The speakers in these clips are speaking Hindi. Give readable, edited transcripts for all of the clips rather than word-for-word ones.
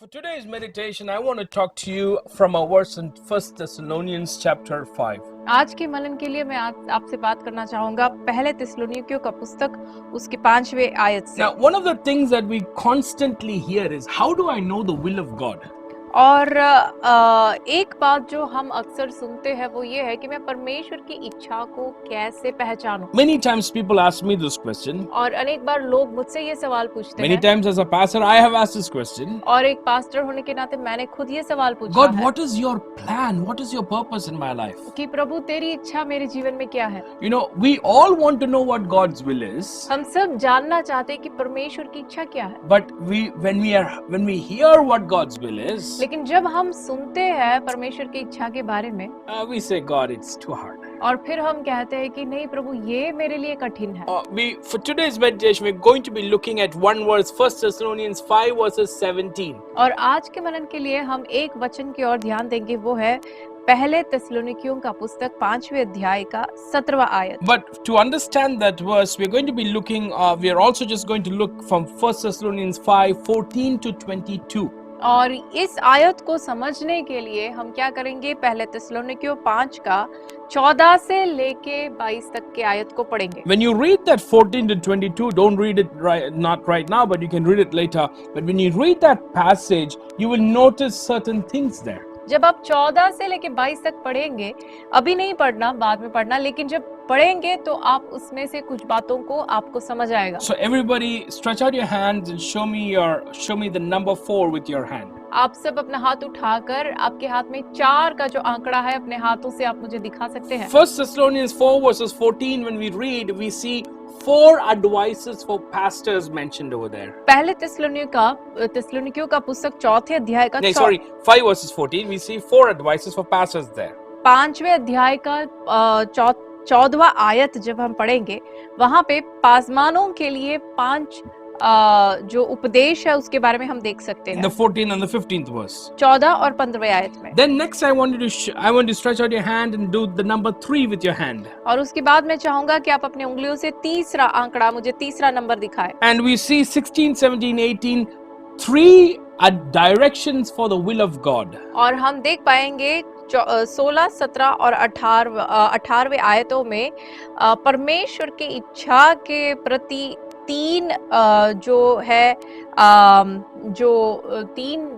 For today's meditation, I want to talk to you from a verse in 1 Thessalonians chapter 5. आज के मनन के लिए मैं आपसे बात करना चाहूंगा पहले थिस्सलुनीकियों का पुस्तक उसके 5वें आयत से। Now, one of the things that we constantly hear is, how do I know the will of God? और एक बात जो हम अक्सर सुनते हैं वो ये है कि मैं परमेश्वर की इच्छा को कैसे पहचानूं। Many times people ask me this question. और अनेक बार लोग मुझसे ये सवाल पूछते Many हैं। times as a pastor, I have asked this question. और एक पास्टर होने के नाते मैंने खुद ये सवाल पूछा God, है what is your plan? What is your purpose in my life? कि प्रभु तेरी इच्छा मेरे जीवन में क्या है। You know, we all want to know what God's will is. हम सब जानना चाहते हैं कि परमेश्वर की इच्छा क्या है। But when we hear what God's will is, लेकिन जब हम सुनते हैं परमेश्वर की इच्छा के बारे में we say, God, it's too hard. और फिर हम कहते हैं कि नहीं प्रभु ये मेरे लिए कठिन है। For today's meditation, we're going to be looking at one verse, 1 Thessalonians 5 verses 17. और आज के मनन के लिए हम एक वचन की ओर ध्यान देंगे, वो है पहले थिस्सलुनीकियों का पुस्तक 5वें अध्याय का 17वां आयत। But to understand that verse, we're going to be looking, we are also just going to look from 1 Thessalonians 5, 14 to 22. और इस आयत को समझने के लिए हम क्या करेंगे, पहले थिस्सलुनीकियों 5 का 14 से लेके 22 तक के आयत को पढ़ेंगे। When you read that 14 to 22, don't read it not right now, but you can read it later. But when you read that passage, you will notice certain things there. जब आप 14 से लेके 22 तक पढ़ेंगे, अभी नहीं पढ़ना, बाद में पढ़ना, लेकिन जब पढ़ेंगे तो आप उसमें से कुछ बातों को आपको समझ आएगा। So everybody, stretch out your hands and show me the number 4 with your hand. आप सब अपना हाथ उठाकर आपके हाथ में 4 का जो आंकड़ा है अपने हाथों से आप मुझे दिखा सकते हैं। 1 Thessalonians 4 verses 14, when we read, we see 4 advices for pastors mentioned over there. पहले थिस्सलुनीकियों का पुस्तक 4थे अध्याय का 5 verses 14, we see 4 advices for pastors there. 5वें अध्याय का 14वां आयत जब हम पढ़ेंगे, वहां पे पासमानों के लिए 5 जो उपदेश है उसके बारे में हम देख सकते In हैं। the 14th and the 15th verse. 14 और 15वें आयत में। Then next I want to stretch out your hand and do the number 3 with your hand. और उसके बाद मैं चाहूंगा कि आप अपनी उंगलियों से तीसरा आंकड़ा, मुझे तीसरा नंबर दिखाएं। And we see 16, 17, 18, 3 directions for the will of God. और हम देख पाएंगे 16, 17 और 18वें आयतों में परमेश्वर की इच्छा के प्रति 3 जो है जो 3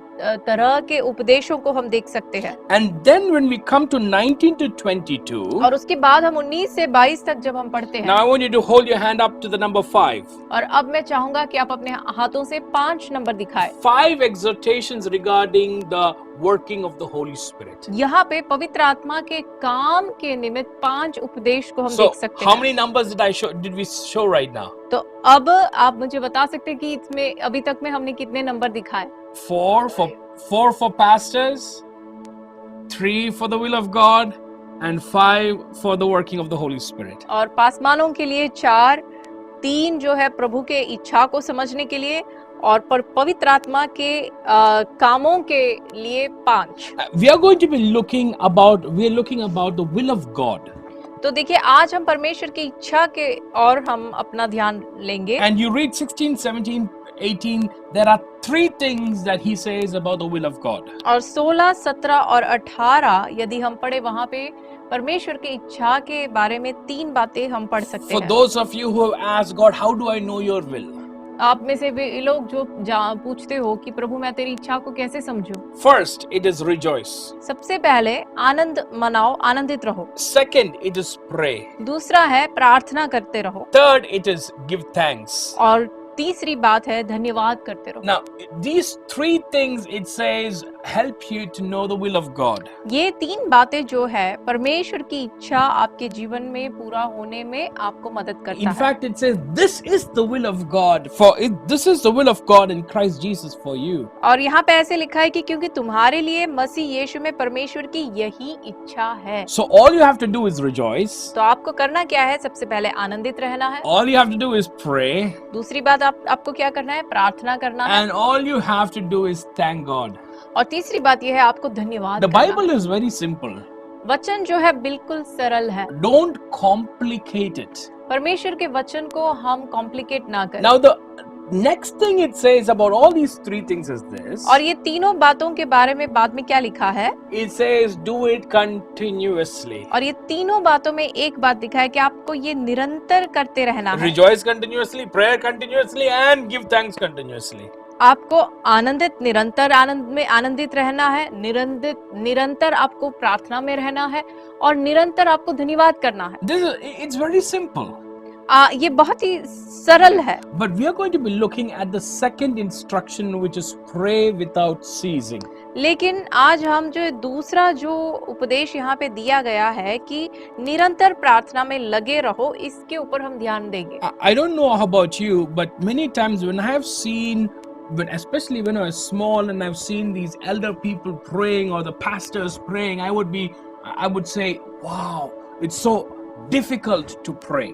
तरह के उपदेशों को हम देख सकते हैं। And then when we come to 19 to 22, और उसके बाद हम 19 से 22 तक जब हम पढ़ते हैं, now I want you to hold your hand up to the number 5. और अब मैं चाहूंगा कि आप अपने हाथों से 5 नंबर दिखाएं। 5 exhortations regarding the working of the Holy Spirit. यहाँ पे पवित्र आत्मा के काम के निमित्त 5 उपदेश को हम So देख सकते how हैं। many numbers did we show right now? तो अब आप मुझे बता सकते हैं कि इसमें अभी तक में हमने कितने नंबर दिखाए? 4 for pastors, 3 for the will of God, and 5 for the working of the Holy Spirit. और पासमानों के लिए 4, 3 जो है प्रभु के इच्छा को समझने के लिए, और पवित्र आत्मा के कामों के लिए 5। We are looking about the will of God. तो देखिए आज हम परमेश्वर की इच्छा के और हम अपना ध्यान लेंगे। And you read 16, 17, 18, there are 3 things that he says about the will of God. और 16, 17 और 18 यदि हम पढ़े, वहाँ पे परमेश्वर की इच्छा के बारे में 3 बातें हम पढ़ सकते For हैं। those of you who have asked God, how do I know your will? आप में से वे लोग जो पूछते हो कि प्रभु मैं तेरी इच्छा को कैसे समझूं? First, it is rejoice. सबसे पहले आनंद मनाओ, आनंदित रहो। Second, it is pray. दूसरा है प्रार्थना करते रहो। Third, it is give thanks. और तीसरी बात है धन्यवाद करते रहो। Now, these 3 things, it says, help you to know the will of God. ये 3 बातें जो है परमेश्वर की इच्छा आपके जीवन में पूरा होने में आपको मदद करता In है। fact, it says, this is the will of God. This is the will of God in Christ Jesus for you. और यहाँ पे ऐसे लिखा है कि क्योंकि तुम्हारे लिए मसीह यीशु में परमेश्वर की यही इच्छा है। So all you have to do is rejoice. तो आपको करना क्या है? सबसे पहले आनंदित रहना है। All you have to do is pray. दूसरी बात आपको क्या करना है? प्रार्थना करना है। And all you have to do is thank God. और तीसरी बात यह है आपको धन्यवाद The करना। Bible is very simple. वचन जो है बिल्कुल सरल है। Don't complicate it. परमेश्वर के वचन को हम कॉम्प्लिकेट ना करें। Now next thing it says about all these three things is this. और ये तीनों बातों के बारे में बाद में क्या लिखा है? It says, do it continuously. और ये तीनों बातों में एक बात लिखा है कि आपको ये निरंतर करते रहना है। Rejoice continuously, prayer continuously, and give thanks continuously. आपको आनंदित निरंतर आनंद में आनंदित रहना है, निरंतर आपको प्रार्थना में रहना है और निरंतर आपको धन्यवाद करना है। It's very simple. ये बहुत ही सरल है। But we are going to be looking at the second instruction, which is pray without ceasing. लेकिन आज हम जो दूसरा जो उपदेश यहाँ पे दिया गया है कि निरंतर प्रार्थना में लगे रहो, इसके ऊपर हम ध्यान देंगे। I don't know how about you, but many times when I have seen, especially when I was small and I've seen these elder people praying or the pastors praying, I would say, wow, it's so difficult to pray.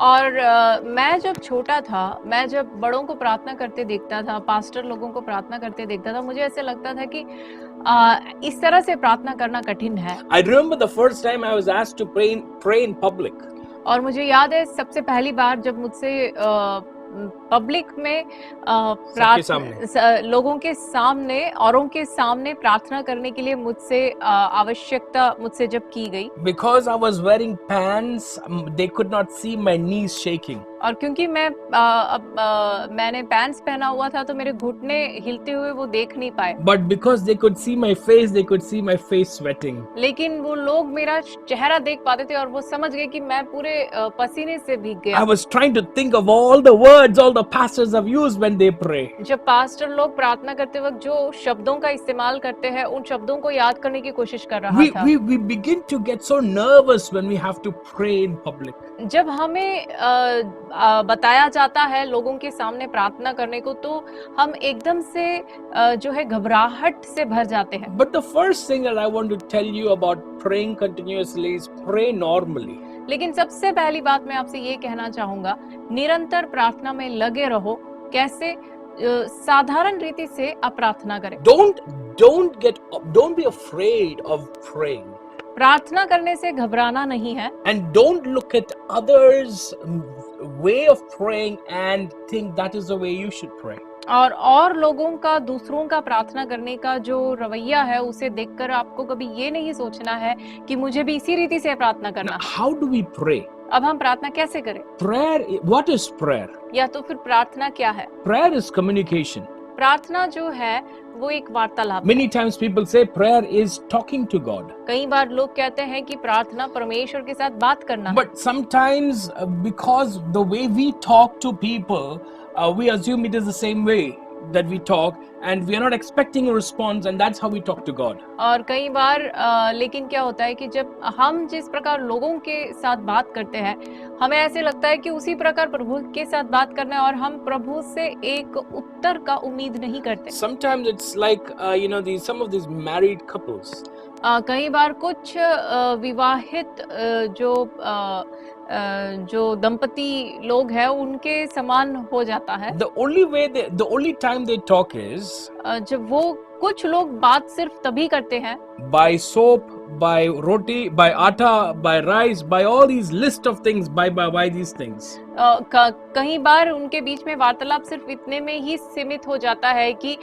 और मैं जब छोटा था, मैं जब बड़ों को प्रार्थना करते देखता था, पास्टर लोगों को प्रार्थना करते देखता था, मुझे ऐसे लगता था कि इस तरह से प्रार्थना करना कठिन है। I remember the first time I was asked to pray in public. और मुझे याद है सबसे पहली बार जब मुझसे पब्लिक में लोगों के सामने औरों के सामने प्रार्थना करने के लिए मुझसे आवश्यकता मुझसे जब की गई। Because I was wearing pants, they could not see my knees shaking. और क्योंकि मैंने पैंट्स पहना हुआ था तो मेरे घुटने हिलते हुए वो देख नहीं पाए। But because they could see my face, they could see my face sweating. लेकिन वो लोग मेरा चेहरा देख पाते थे और वो समझ गए कि मैं पूरे पसीने से भीग गया। I was trying to think of all the words all the pastors have used when they pray. जब पास्टर लोग प्रार्थना करते वक्त जो शब्दों का इस्तेमाल करते हैं, उन शब्दों को याद करने की कोशिश कर रहा था। We begin to get so nervous when we have to pray in public. जब हमें बताया जाता है लोगों के सामने प्रार्थना करने को, तो हम एकदम से जो है घबराहट से भर जाते हैं। But the first thing that I want to tell you about praying continuously is pray normally. लेकिन सबसे पहली बात मैं आपसे ये कहना चाहूंगा, निरंतर प्रार्थना में लगे रहो। कैसे? साधारण रीति से आप प्रार्थना करें। Don't be afraid of praying. प्रार्थना करने से घबराना नहीं है। And don't look at others' way of praying and think that is the way you should pray. और लोगों का, दूसरों का प्रार्थना करने का जो रवैया है, उसे देखकर आपको कभी ये नहीं सोचना है कि मुझे भी इसी रीति से प्रार्थना करना। Now, how do we pray? अब हम प्रार्थना कैसे करें? Prayer, what is prayer? या तो फिर प्रार्थना क्या है? Prayer is communication. प्रार्थना जो है वो एक वार्तालाप। Many times people say prayer is talking to God. कई बार लोग कहते हैं कि प्रार्थना परमेश्वर के साथ बात करना है। But sometimes because the way we talk to people, we assume it is the same way that we talk and we are not expecting a response and that's how we talk to God. और कई बार लेकिन क्या होता है कि जब हम जिस प्रकार लोगों के साथ बात करते हैं, हमें ऐसे लगता है कि उसी प्रकार प्रभु के साथ बात करना है और हम प्रभु से एक उत्तर का उम्मीद नहीं करते। Sometimes it's like some of these married couples. कई बार कुछ विवाहित जो दंपति लोग हैं उनके समान हो जाता है। The only time they talk is जब वो कुछ लोग बात सिर्फ तभी करते हैं by soap, by roti, by atta, by rice, by all these list of things, by these things. कई बार उनके बीच में वार्तालाप सिर्फ इतने में ही सीमित हो जाता है कि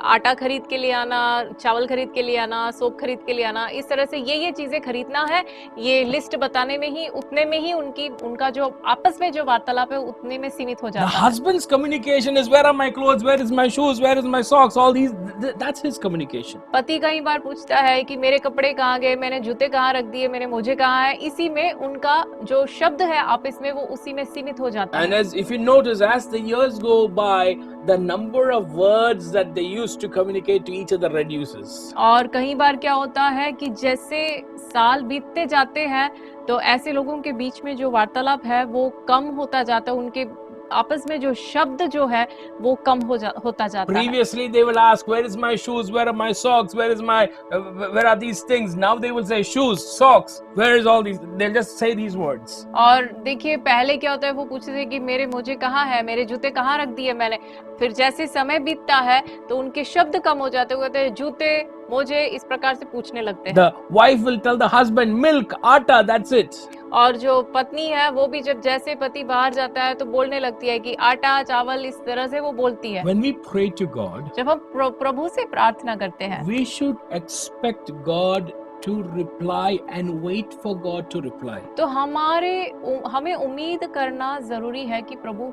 आटा खरीद के लिए आना, चावल खरीद के लिए आना, सोप खरीद के लिए आना, इस तरह से ये चीजें खरीदना है, ये लिस्ट बताने में ही, उतने में ही उनका जो आपस में जो वार्तालाप है उतने में सीमित हो जाता है। The husband's communication is where are my clothes, where is my shoes, where is my socks, all these, that's his communication. पति कई बार पूछता है कि मेरे कपड़े कहाँ गए, मैंने जूते कहाँ रख दिए, मेरे मोजे कहाँ है, इसी में उनका जो शब्द है आपस में वो उसी में सीमित हो जाता है। And as if you notice, as the years go by, the number of words that they used to communicate to each other reduces. और कई बार क्या होता है कि जैसे साल बीतते जाते हैं तो ऐसे लोगों के बीच में जो वार्तालाप है वो कम होता जाता है, उनके आपस में जो शब्द जो है वो कम होता जाता है। Previously they will ask, where is my shoes, where are my socks, where are these things? Now they will say shoes, socks, where is all these? They'll just say these words. और देखिए पहले क्या होता है, वो पूछते थे कि मेरे मोजे कहाँ है, मेरे जूते कहाँ रख दिए मैंने। फिर जैसे समय बीतता है तो उनके शब्द कम हो जाते हैं, जूते, मुझे इस प्रकार से पूछने लगते हैं। The wife will tell the husband, milk, atta, that's it. और जो पत्नी है वो भी जब जैसे पति बाहर जाता है तो बोलने लगती है कि आटा चावल, इस तरह से वो बोलती है। When we pray to God, जब हम प्रभु से प्रार्थना करते हैं we should expect God to reply and wait for God to reply. तो हमें उम्मीद करना जरूरी है कि प्रभु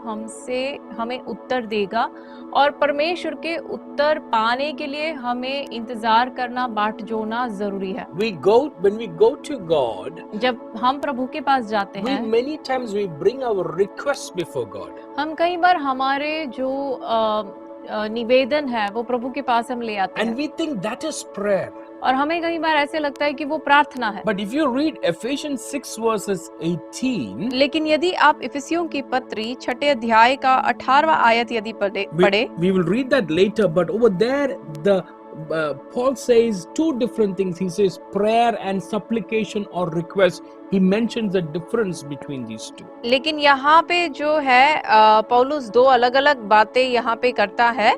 हमें उत्तर देगा, और परमेश्वर के उत्तर पाने के लिए हमें इंतजार करना, बाट जोड़ना जरूरी है। When we go to God, जब हम प्रभु के पास जाते हैं, many times we bring our requests before God. हम कई बार हमारे जो निवेदन है वो प्रभु के पास हम ले आते And हैं, we think that is prayer. और हमें कई बार ऐसे लगता है कि वो प्रार्थना है। But if you read Ephesians 6 verses 18, लेकिन यदि आप इफिसियों की पत्री 6 अध्याय का 18वां आयत यदि पढ़े, we will read that later, but over there the Paul says two different things. He says prayer and supplication or request. He mentions the difference between these two. लेकिन यहाँ पे जो है पौलुस दो अलग अलग बातें यहाँ पे करता है।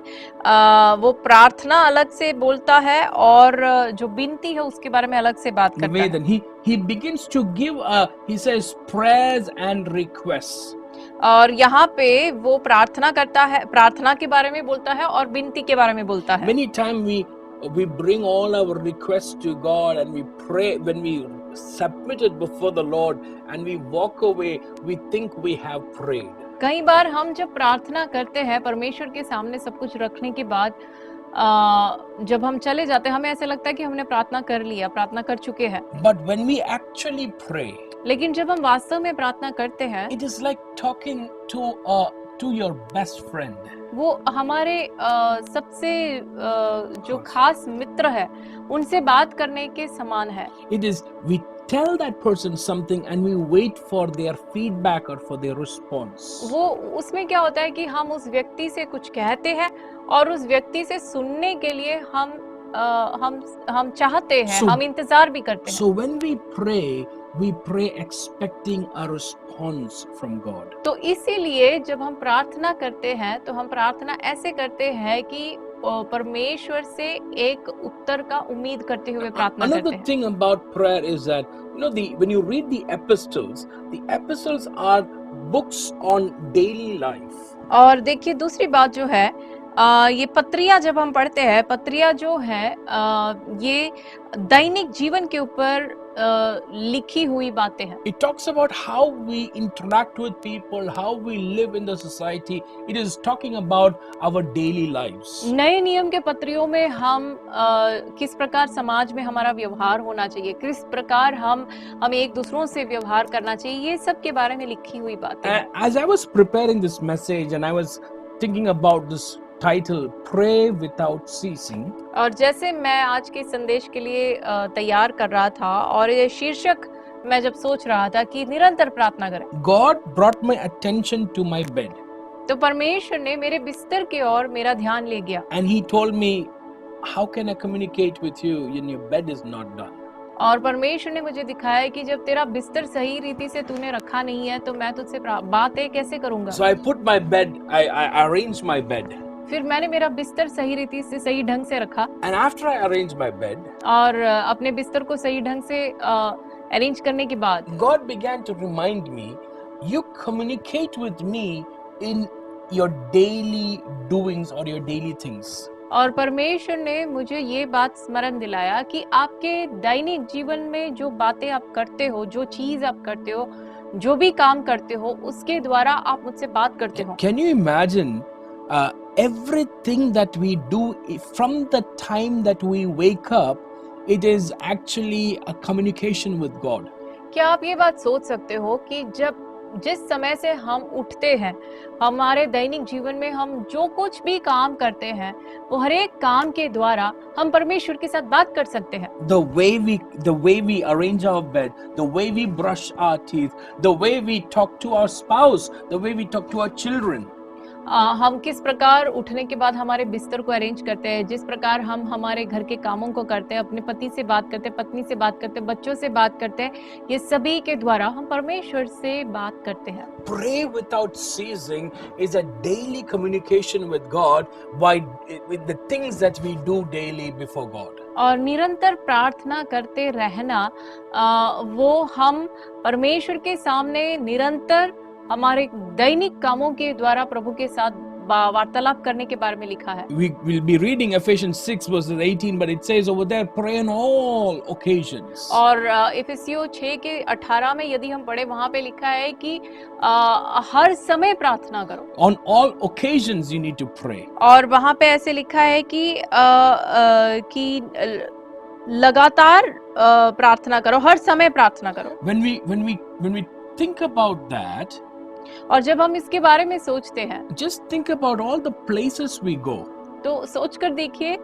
वो प्रार्थना अलग से बोलता है और जो विनती है उसके बारे में अलग से बात करता है। Nivedan, he begins to give he says prayers and requests. और यहाँ पे वो प्रार्थना करता है, प्रार्थना के बारे में बोलता है और विनती के बारे में बोलता है। Many times we bring all our requests to God and we pray. When we submit it before the Lord and we walk away, we think we have prayed. कई बार हम जब प्रार्थना करते हैं परमेश्वर के सामने सब कुछ रखने के बाद, जब हम चले जाते हैं हमें ऐसा लगता है कि हमने प्रार्थना कर लिया, प्रार्थना कर चुके हैं। But when we actually pray, लेकिन जब हम वास्तव में प्रार्थना करते हैं, it is like talking to your best friend. वो हमारे सबसे जो खास मित्र है उनसे बात करने के समान है। It is we tell that person something and we wait for their feedback or for their response. वो उसमें क्या होता है कि हम उस व्यक्ति से कुछ कहते हैं और उस व्यक्ति से सुनने के लिए हम चाहते हैं, हम इंतजार भी करते हैं। So when we pray expecting a response from God. तो इसीलिए जब हम प्रार्थना करते हैं तो हम प्रार्थना ऐसे करते हैं कि परमेश्वर से एक उत्तर का उम्मीद करते हुए प्रार्थना करते Another हैं। thing about prayer is that when you read the epistles are books on daily life. और देखिए दूसरी बात जो है, ये पत्रियां जब हम पढ़ते हैं, पत्रियां जो है ये दैनिक जीवन के ऊपर लिखी हुई बातें हैं। It talks about how we interact with people, how we live in the society. It is talking about our daily lives. नए नियम के पत्रियों में हम किस प्रकार समाज में हमारा व्यवहार होना चाहिए, किस प्रकार हम एक दूसरों से व्यवहार करना चाहिए, ये सब के बारे में लिखी हुई बातें हैं। As I was preparing this message and I was thinking about this title, Pray Without Ceasing. और जैसे मैं आज के संदेश के लिए तैयार कर रहा था और ये शीर्षक मैं जब सोच रहा था कि निरंतर प्रार्थना करें, God brought my attention to my bed. तो परमेश्वर ने मेरे बिस्तर की ओर मेरा ध्यान ले गया। And he told me, how can I communicate with you when your bed is not done? और परमेश्वर ने मुझे दिखाया कि जब तेरा बिस्तर सही रीति से तूने रखा नहीं है तो मैं तुझसे बातें कैसे करूंगा। So I put my bed, I arranged my bed. फिर मैंने मेरा बिस्तर सही रीति से सही ढंग से रखा। And after I arranged my bed, और अपने बिस्तर को सही ढंग से अरेंज करने के बाद God began to remind me, you communicate with me in your daily doings or your daily things. और परमेश्वर ने मुझे ये बात स्मरण दिलाया कि आपके दैनिक जीवन में जो बातें आप करते हो, जो चीज आप करते हो, जो भी काम करते हो, उसके द्वारा आप मुझसे बात करते हो। Can you imagine everything that we do from the time that we wake up, it is actually a communication with God. क्या आप ये बात सोच सकते हो कि जिस समय से हम उठते हैं, हमारे दैनिक जीवन में हम जो कुछ भी काम करते हैं, वो हर एक काम के द्वारा हम परमेश्वर के साथ बात कर सकते हैं। The way we arrange our bed, the way we brush our teeth, the way we talk to our spouse, the way we talk to our children. हम किस प्रकार उठने के बाद हमारे बिस्तर को अरेंज करते हैं, जिस प्रकार हम हमारे घर के कामों को करते हैं, अपने पति से बात करते हैं, पत्नी से बात करते हैं, बच्चों से बात करते हैं, ये सभी के द्वारा हम परमेश्वर से बात करते हैं। Pray without ceasing is a daily communication with God with the things that we do daily before God. और निरंतर प्रार्थना करते रहना वो हम परमेश्वर के सामने निरंतर हमारे दैनिक कामों के द्वारा प्रभु के साथ वार्तालाप करने के बारे में लिखा है। We will be reading Ephesians 6 verses 18, but it says over there, pray on all occasions. और इफिसियों 6 के 18 में यदि हम पढ़े वहां पे लिखा है कि हर समय प्रार्थना करो। On all occasions you need to pray. और वहां पे ऐसे लिखा है कि लगातार प्रार्थना करो, हर समय प्रार्थना करो। When we think about that, और जब हम इसके बारे में सोचते हैं, just think about all the places we go. तो सोचकर देखिए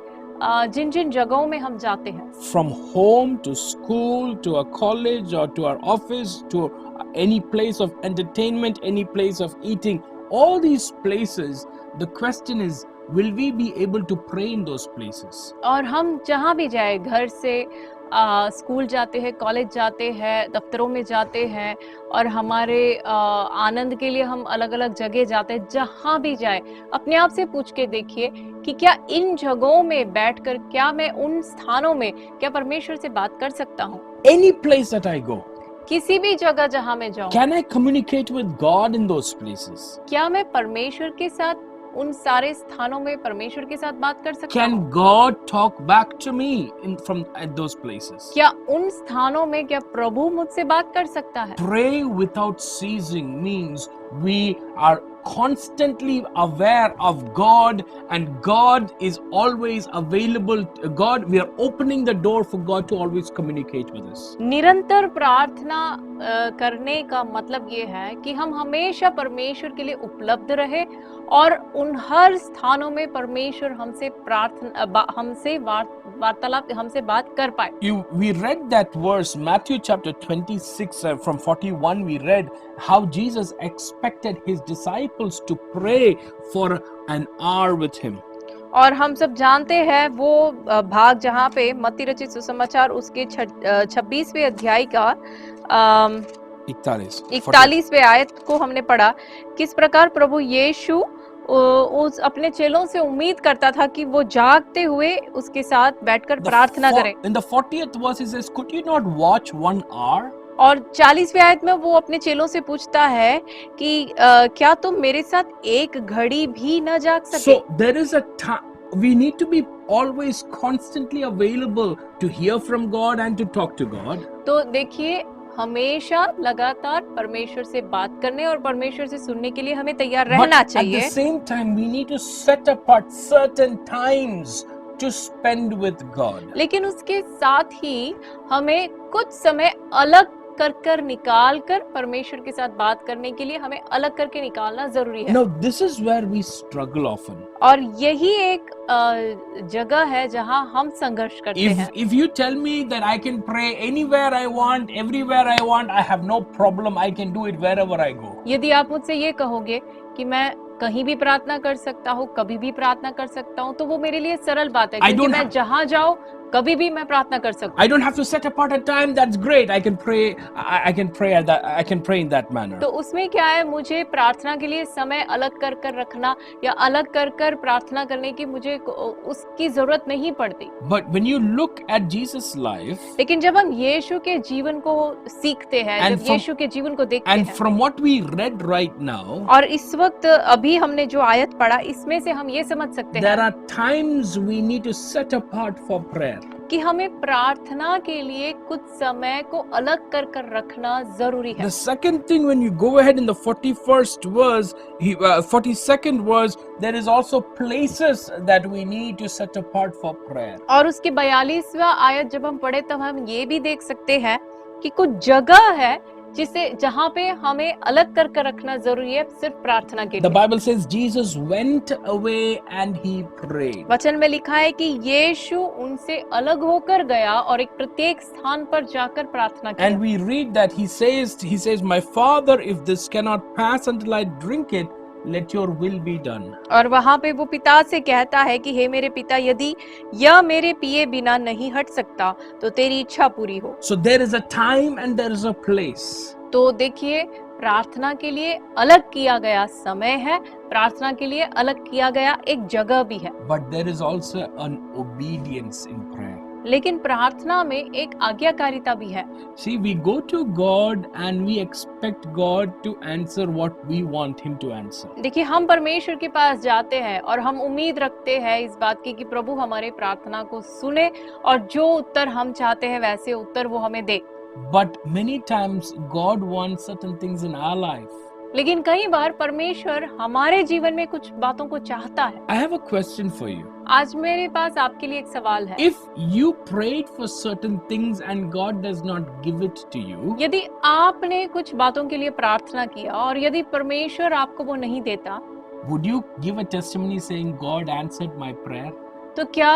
जिन जिन जगहों में हम जाते हैं, From home to school to a college or to our office to any place of entertainment, any place of eating, all these places, the question is, will we be able to pray in those places? और हम जहाँ भी जाए, घर से स्कूल जाते हैं, कॉलेज जाते हैं, दफ्तरों में जाते हैं और हमारे आनंद के लिए हम अलग अलग जगह जाते हैं, जहाँ भी जाए अपने आप से पूछ के देखिए कि क्या इन जगहों में बैठकर, क्या मैं उन स्थानों में क्या परमेश्वर से बात कर सकता हूँ? Any place that I go, किसी भी जगह जहाँ मैं जाऊँ, can I communicate with God in those places? क्या मैं परमेश्वर के साथ उन सारे स्थानों में परमेश्वर के साथ बात कर सकता Can हूँ? God talk back to me from at those places? क्या उन स्थानों में क्या प्रभु मुझसे बात कर सकता है? Pray without ceasing means we are constantly aware of God, and God is always available. We are opening the door for God to always communicate with us. निरंतर प्रार्थना करने का मतलब ये है कि हम हमेशा परमेश्वर के लिए उपलब्ध रहे और उन हर स्थानों में परमेश्वर हमसे वार्तालाप हमसे बात कर पाए। We read that verse, Matthew chapter 26 from 41. We read how Jesus expected his disciples to pray for an hour with him. और हम सब जानते हैं वो भाग जहाँ पे मत्ती रचित सुसमाचार उसके 26वें अध्याय का 41वें आयत को हमने पढ़ा, किस प्रकार प्रभु यीशु उस अपने चेलों से उम्मीद करता था कि वो जागते हुए उसके साथ बैठकर प्रार्थना करें। In the 40th verse he says, could you not watch 1 hour? और 40वें आयत में वो अपने चेलों से पूछता है कि क्या तुम मेरे साथ एक घड़ी भी न जाग सके? So there is a time we need to be always constantly available to hear from God and to talk to God. तो देखिए हमेशा लगातार परमेश्वर से बात करने और परमेश्वर से सुनने के लिए हमें तैयार रहना चाहिए। At the same time we need to set apart certain times to spend with God. लेकिन उसके साथ ही हमें कुछ समय अलग कर निकाल कर परमेश्वर के साथ बात करने के लिए हमें अलग करके निकालना जरूरी है। Now this is where we struggle often. और यही एक जगह है जहां हम संघर्ष करते हैं। If you tell me that I can pray anywhere I want, everywhere I want, I have no problem. I can do it wherever I go. यदि आप मुझसे ये कहोगे कि मैं कहीं भी प्रार्थना कर सकता हूँ, कभी भी प्रार्थना कर सकता हूँ, तो वो मेरे लिए सरल बात है क्योंकि मैं जहाँ जाऊँ कभी भी मैं प्रार्थना कर सकता हूँ। I don't have to set apart a time. That's great. I can pray. I can pray at that. I can pray in that manner. तो उसमें क्या है, मुझे प्रार्थना के लिए समय अलग कर रखना या अलग कर प्रार्थना करने की मुझे उसकी जरूरत नहीं पड़ती। But when you look at Jesus' life, लेकिन जब हम यीशु के जीवन को सीखते हैं, जब यीशु के जीवन को देखते हैं, and from what we read right now, और इस वक्त अभी हमने जो आयत पढ़ा इसमें से हम ये समझ सकते हैं, there are times we need to set apart for prayer. कि हमें प्रार्थना के लिए कुछ समय को अलग कर रखना जरूरी है। The second thing, when you go ahead in the 41st verse, 42nd verse, there is also places that we need to set apart for prayer. और उसके 42वां आयत जब हम पढ़े तब हम ये भी देख सकते हैं कि कुछ जगह है जहाँ पे हमें अलग कर रखना जरूरी है सिर्फ प्रार्थना के लिए। The Bible says Jesus went away and he prayed. वचन में लिखा है कि यीशु उनसे अलग होकर गया और एक प्रत्येक स्थान पर जाकर प्रार्थना की। And we read that he says, my Father, if this cannot pass until I drink it, let your will be done. और वहाँ पे वो पिता से कहता है कि हे मेरे पिता, यदि यह मेरे पिए बिना नहीं हट सकता तो तेरी इच्छा पूरी हो। So there is a time and there is a place. तो देखिए प्रार्थना के लिए अलग किया गया समय है, प्रार्थना के लिए अलग किया गया एक जगह भी है। But there is also an obedience in prayer. लेकिन प्रार्थना में एक आज्ञाकारिता भी है। See, we go to God and we expect God to answer what we want Him to answer. देखिए, हम परमेश्वर के पास जाते हैं और हम उम्मीद रखते हैं इस बात की कि प्रभु हमारे प्रार्थना को सुने और जो उत्तर हम चाहते हैं वैसे उत्तर वो हमें दे। But many times God wants certain things in our life. लेकिन कई बार परमेश्वर हमारे जीवन में कुछ बातों को चाहता है। I have a question for you. आज मेरे पास आपके लिए एक सवाल है। If you prayed for certain things and God does not give it to you, यदि आपने कुछ बातों के लिए प्रार्थना किया और यदि परमेश्वर आपको वो नहीं देता, would you give a testimony saying God answered my prayer? तो क्या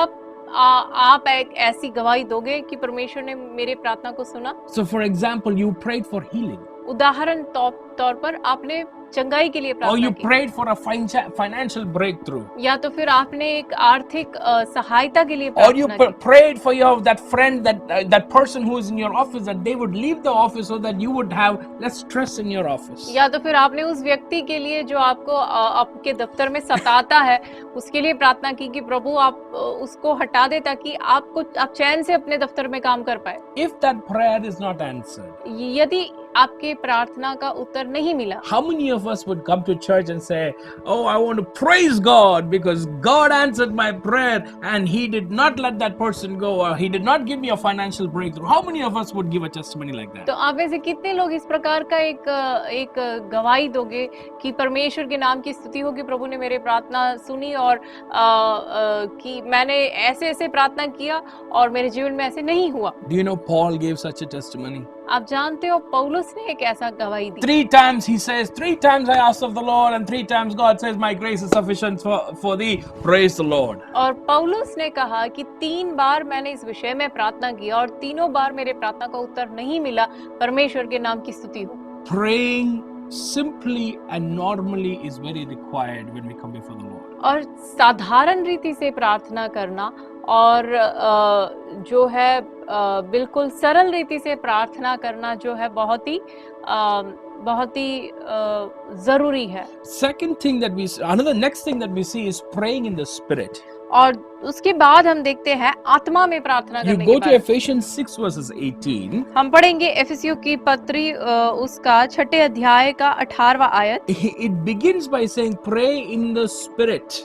आप एक ऐसी गवाही दोगे कि परमेश्वर ने मेरे प्रार्थना को सुना? So for example, you prayed for healing. उदाहरण तौर पर आपने चंगाई के लिए Or प्रार्थना you की, prayed for a financial breakthrough. या तो फिर आपने एक आर्थिक सहायता के लिए Or you प्रार्थना की, prayed for that friend, that person who is in your office, that they would leave the office so that you would have less stress in your office. या तो फिर आपने उस व्यक्ति के लिए जो आपको आपके दफ्तर में सताता है उसके लिए प्रार्थना की कि प्रभु आप उसको हटा दे ताकि आप चैन से अपने दफ्तर में काम कर पाए। If that prayer is not answered, यदि आपके प्रार्थना का उत्तर नहीं मिला, how many of us would come to church and say, oh, I want to praise God because God answered my prayer and He did not let that person go, or He did not give me a financial breakthrough? How many of us would give a testimony like that? तो आप में से कितने लोग इस प्रकार का एक गवाही दोगे कि परमेश्वर के नाम की स्तुति हो कि प्रभु ने मेरे प्रार्थना सुनी और कि मैंने ऐसे ऐसे प्रार्थना किया और मेरे जीवन में ऐसे नहीं हुआ? Do you know Paul gave such a testimony? आप जानते हो पौलुस ने एक ऐसा गवाही दी। 3 times he says, 3 times I asked of the Lord and 3 times God says, my grace is sufficient for thee. Praise the Lord. और पौलुस ने कहा कि 3 बार मैंने इस विषय में प्रार्थना की और तीनों बार मेरे प्रार्थना का उत्तर नहीं मिला। परमेश्वर के नाम की स्तुति हो। Praying simply and normally is very required when we come before the Lord. और साधारण रीति से प्रार्थना करना और जो है बिल्कुल सरल रीति से प्रार्थना करना जो है बहुत ही जरूरी है। Next thing that we see is praying in the Spirit. और उसके बाद हम देखते हैं आत्मा में प्रार्थना करने के You go to बारे में। Ephesians 6 verses 18. हम पढ़ेंगे एफिसियों की पत्री उसका 6 अध्याय का 18वां आयत। It begins by saying, pray in the Spirit.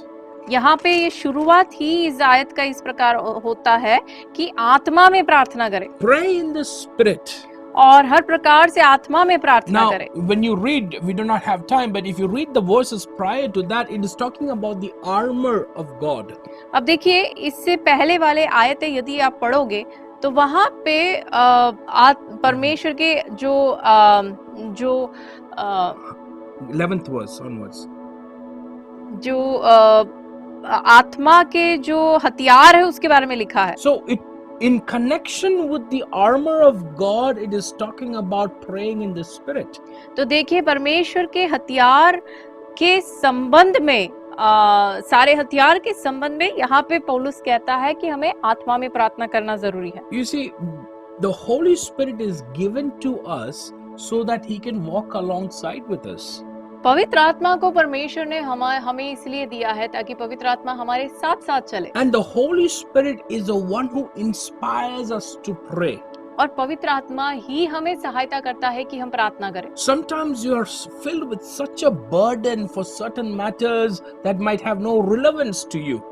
यहाँ पे ये शुरुआत ही इस आयत का इस प्रकार होता है कि आत्मा में प्रार्थना करें। Pray in the Spirit. और हर प्रकार से आत्मा में प्रार्थना Now, करें। when you read, we do not have time, but if you read the verses prior to that, it is talking about the armor of God. अब देखिए, इससे पहले वाले आयतें यदि आप पढ़ोगे तो वहाँ पे परमेश्वर के जो 11th verse onwards. जो आत्मा के जो हथियार है उसके बारे में लिखा है। So in connection with the armor of God, it is talking about praying in the Spirit. तो देखिए, परमेश्वर के हथियार के संबंध में सारे हथियार के संबंध में यहाँ पे पौलुस कहता है कि हमें आत्मा में प्रार्थना करना जरूरी है। You see, the Holy Spirit is given to us so that He can walk alongside with us. पवित्र आत्मा को परमेश्वर ने हमें इसलिए दिया है ताकि पवित्र आत्मा हमारे साथ साथ चले। And the Holy Spirit is the one who inspires us to pray. और पवित्र आत्मा ही हमें सहायता करता है कि हम प्रार्थना करें। Sometimes you are filled with such a burden for certain matters that might have no relevance to you.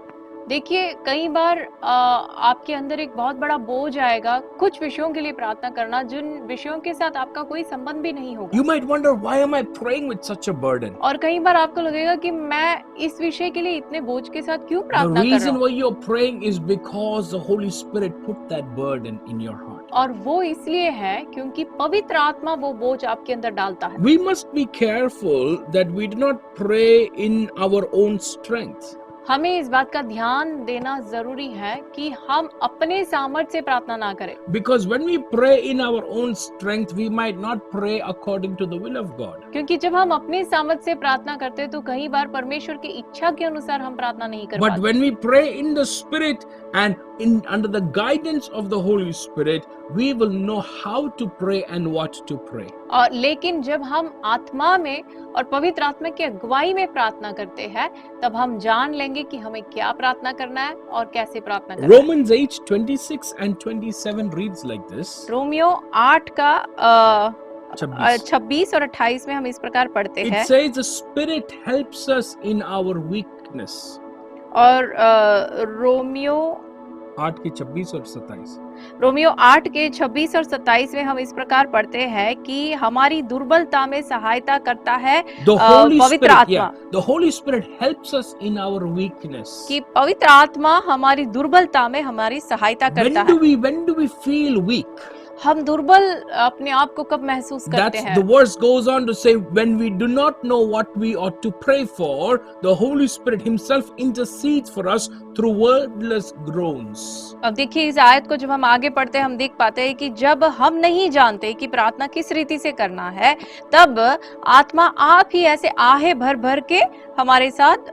देखिए, कई बार आपके अंदर एक बहुत बड़ा बोझ आएगा कुछ विषयों के लिए प्रार्थना करना जिन विषयों के साथ आपका कोई संबंध भी नहीं होगा। You might wonder, why am I praying with such a burden? और कई बार आपको लगेगा कि मैं इस विषय के लिए इतने बोझ के साथ क्यों The प्रार्थना कर रहा reason हूँ। why you're praying is because the Holy Spirit put that burden in your heart. और वो इसलिए है क्योंकि पवित्र आत्मा वो बोझ आपके अंदर डालता है। We must be careful that we do not pray in our own strength. हमें इस बात का ध्यान देना जरूरी है कि हम अपने सामर्थ्य से प्रार्थना ना करें। Because when we pray in our own strength, we might not pray according to the will of God. क्योंकि जब हम अपने सामर्थ्य से प्रार्थना करते हैं तो कई बार परमेश्वर की इच्छा के अनुसार हम प्रार्थना नहीं कर But पाते। when we pray in the Spirit and under the guidance of the Holy Spirit, we will know how to pray and what to pray. और लेकिन जब हम आत्मा में और पवित्र आत्मा की अगुवाई में प्रार्थना करते हैं, तब हम जान लेंगे कि हमें क्या प्रार्थना करना है और कैसे प्रार्थना करना है। Romans 8:26 and 27 reads like this. Romeo 8 का 26 और 28 में हम इस प्रकार पढ़ते It हैं। says the Spirit helps us in our weakness. और रोमियो 8 के 26 और 27. रोमियो 8 के 26 और 27 में हम इस प्रकार पढ़ते हैं कि हमारी दुर्बलता में सहायता करता है The Holy पवित्र Spirit, आत्मा। the Holy Spirit helps us in our weakness. कि पवित्र आत्मा हमारी दुर्बलता में हमारी सहायता करता है। When do we feel weak? हम दुर्बल अपने आप को कब महसूस करते That's हैं? the verse goes on to say, when we do not know what we ought to pray for, the Holy Spirit Himself intercedes for us through wordless groans. अब देखिए इस आयत को जब हम आगे पढ़ते हैं हम देख पाते हैं कि जब हम नहीं जानते कि प्रार्थना किस रीति से करना है, तब आत्मा आप ही ऐसे आहे भर भर के हमारे साथ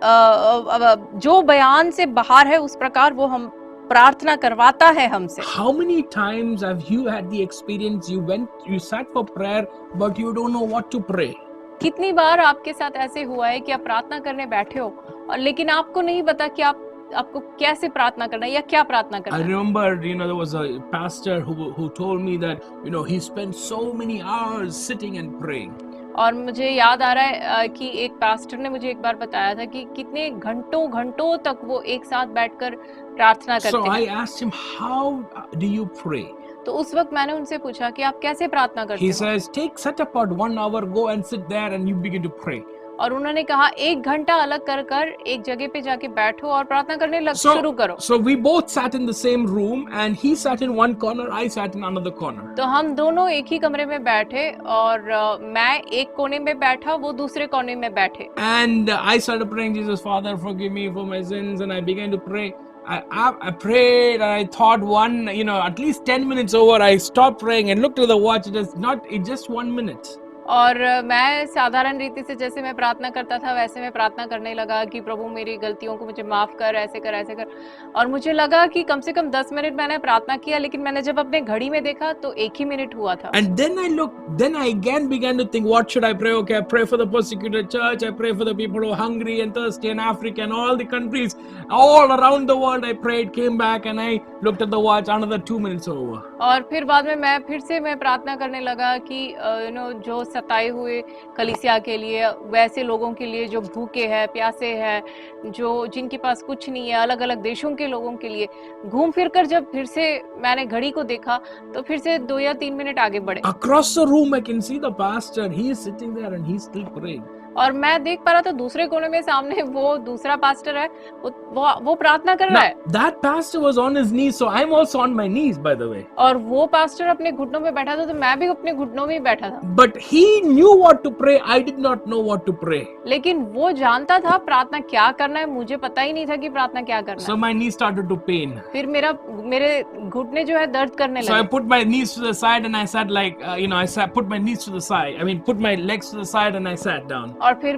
जो बयान से बाहर है उस प्रकार वो हम प्रार्थना करवाता है हमसे। How many times have you had the experience you sat for prayer but you don't know what to pray? कितनी बार आपके साथ ऐसे हुआ है कि आप प्रार्थना करने बैठे हो और लेकिन आपको नहीं पता कि आपको कैसे प्रार्थना करना है या क्या प्रार्थना करना I है? remember, there was a pastor who told me that, he spent so many hours sitting and praying. और मुझे याद आ रहा है कि एक पास्टर ने मुझे एक बार बताया था कि कितने घंटों तक वो एक साथ बैठकर प्रार्थना So करते I हैं। asked him, how do you pray? तो उस वक्त मैंने उनसे पूछा कि आप कैसे प्रार्थना करते He हो? says, set apart 1 hour, go and sit there and you begin to pray. और उन्होंने कहा 1 घंटा अलग कर एक जगह पे जाके बैठो और प्रार्थना करने शुरू करो। So we both sat in the same room and he sat in one corner, I sat in another corner. तो हम दोनों एक ही कमरे में बैठे और मैं एक कोने में बैठा, वो दूसरे कोने में बैठे। And I started praying, Jesus, Father, forgive me for my sins, and I began to pray. I prayed and I thought at least 10 minutes over, I stopped praying and looked at the watch. It's just 1 minute. और मैं साधारण रीति से जैसे मैं प्रार्थना करता था वैसे मैं प्रार्थना करने लगा कि प्रभु मेरी गलतियों को मुझे माफ कर, ऐसे कर। और मुझे लगा कि कम से कम 10 मिनट मैंने प्रार्थना किया, लेकिन मैंने जब अपने घड़ी में देखा तो 1 ही मिनट हुआ था। And then I again began to think, what should I pray? Okay, I pray for the persecuted church, I pray for the people who are hungry and thirsty in Africa and all the countries, all around the world. I prayed, came back and I looked at the watch, another 2 minutes over. और फिर बाद में मैं फिर से प्रार्थना करने लगा कि जो सताए हुए कलीसिया के लिए, वैसे लोगों के लिए जो भूखे हैं, प्यासे हैं, जो जिनके पास कुछ नहीं है, अलग अलग देशों के लोगों के लिए। घूम फिर कर जब फिर से मैंने घड़ी को देखा तो फिर से 2 या 3 मिनट आगे बढ़े। Across the room I can see the pastor, he is sitting there and he's still praying. और मैं देख पा रहा था दूसरे कोने में सामने वो दूसरा पास्टर है, वो प्रार्थना कर रहा है। That pastor was on his knees, so I'm also on my knees, by the way. और वो पास्टर अपने घुटनों में बैठा था तो मैं भी अपने घुटनों में बैठा था। But he knew what to pray, I did not know what to pray. लेकिन वो जानता था प्रार्थना क्या करना है, मुझे पता ही नहीं था कि प्रार्थना क्या करना है। So my knees started to pain. फिर मेरे घुटने जो है दर्द करने So I लगे। put my knees to the side and I sat put my knees to the side. Put my legs to the side and I sat down. और फिर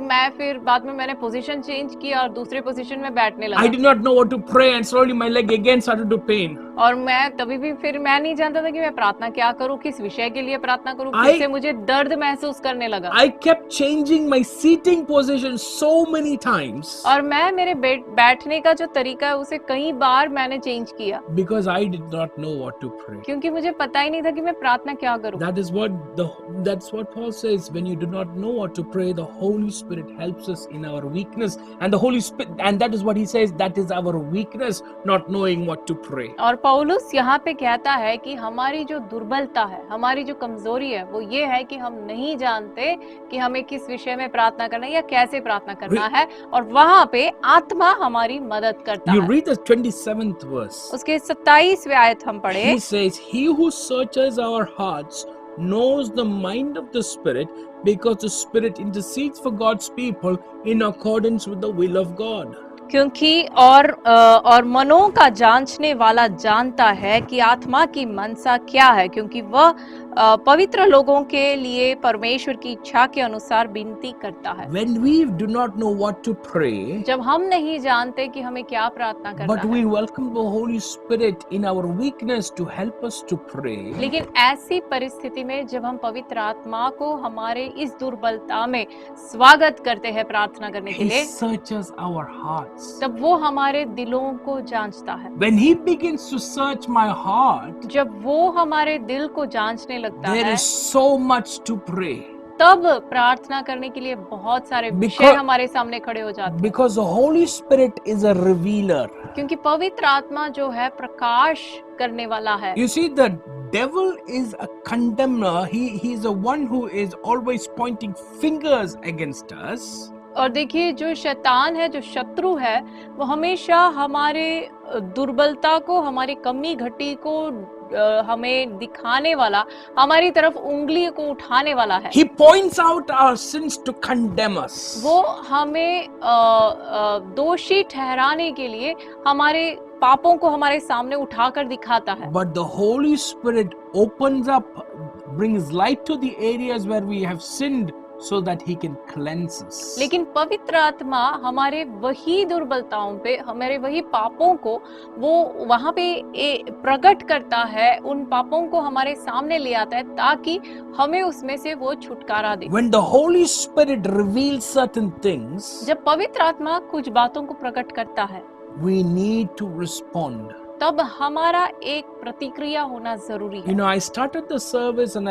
बाद में मैंने पोजीशन चेंज किया और दूसरे पोजीशन में बैठने लगा। I did not know what to pray and slowly my leg again started to pain. और मैं तभी भी फिर मैं नहीं जानता था कि मैं प्रार्थना क्या करूं, किस विषय के लिए प्रार्थना करूं। फिर से मुझे दर्द महसूस करने लगा। I kept changing my seating position so many times. और मैं मेरे बैठने का जो तरीका है उसे कई बार मैंने चेंज किया। Because I did not know what to pray. क्योंकि मुझे पता ही नहीं था कि मैं प्रार्थना क्या करूं। That's what Paul says. When you do not know what to pray, the Holy Spirit helps us in our weakness, and the Holy Spirit, and that is what he says. That is our weakness, not knowing what to pray. और पौलुस यहाँ पे कहता है कि हमारी जो दुर्बलता है, हमारी जो कमजोरी है, वो ये है कि हम नहीं जानते कि हमें किस विषय में प्रार्थना करना है या कैसे प्रार्थना करना है, और वहाँ पे आत्मा हमारी मदद करता You है। read the 27th verse. उसके 27वें आयत हम पढ़े। He says, "He who searches our hearts knows the mind of the Spirit, because the Spirit intercedes for God's people in accordance with the will of God." क्योंकि और मनों का जांचने वाला जानता है कि आत्मा की मनसा क्या है, क्योंकि वह पवित्र लोगों के लिए परमेश्वर की इच्छा के अनुसार विनती करता है। When we do not know what to pray, जब हम नहीं जानते कि हमें क्या प्रार्थना करना but है, we welcome the Holy Spirit in our weakness to help us to pray, लेकिन ऐसी परिस्थिति में जब हम पवित्र आत्मा को हमारे इस दुर्बलता में स्वागत करते हैं प्रार्थना करने के He लिए, searches our hearts. तब वो हमारे दिलों को जांचता है। When He begins to search my heart, जब वो हमारे दिल को जांचने लगता there है, is so much to pray. तब प्रार्थना करने के लिए बहुत सारे विषय Because- हमारे सामने खड़े हो जाते हैं, Because the Holy Spirit is a revealer. क्योंकि पवित्र आत्मा जो है प्रकाश करने वाला है। You see, the devil is a condemner. He's the one who is always pointing fingers against us. और देखिए, जो शैतान है, जो शत्रु है, वो हमेशा हमारे दुर्बलता को, हमारी कमी घटी को हमें दिखाने वाला, हमारी तरफ उंगली को उठाने वाला है। He points out our sins to condemn us. वो हमें दोषी ठहराने के लिए हमारे पापों को हमारे सामने उठाकर दिखाता है। But the Holy Spirit opens up, brings light to the areas where we have sinned so that He can cleanse us. लेकिन पवित्र आत्मा हमारे वही दुर्बलताओं पे, हमारे वही पापों को वो वहां पे प्रकट करता है, उन पापों को हमारे सामने ले आता है ताकि हमें उसमें से वो छुटकारा दे। When the Holy Spirit reveals certain things, जब पवित्र आत्मा कुछ बातों को प्रकट करता है, we need to respond. तब हमारा एक प्रतिक्रिया होना जरूरी है। You know, I started the service and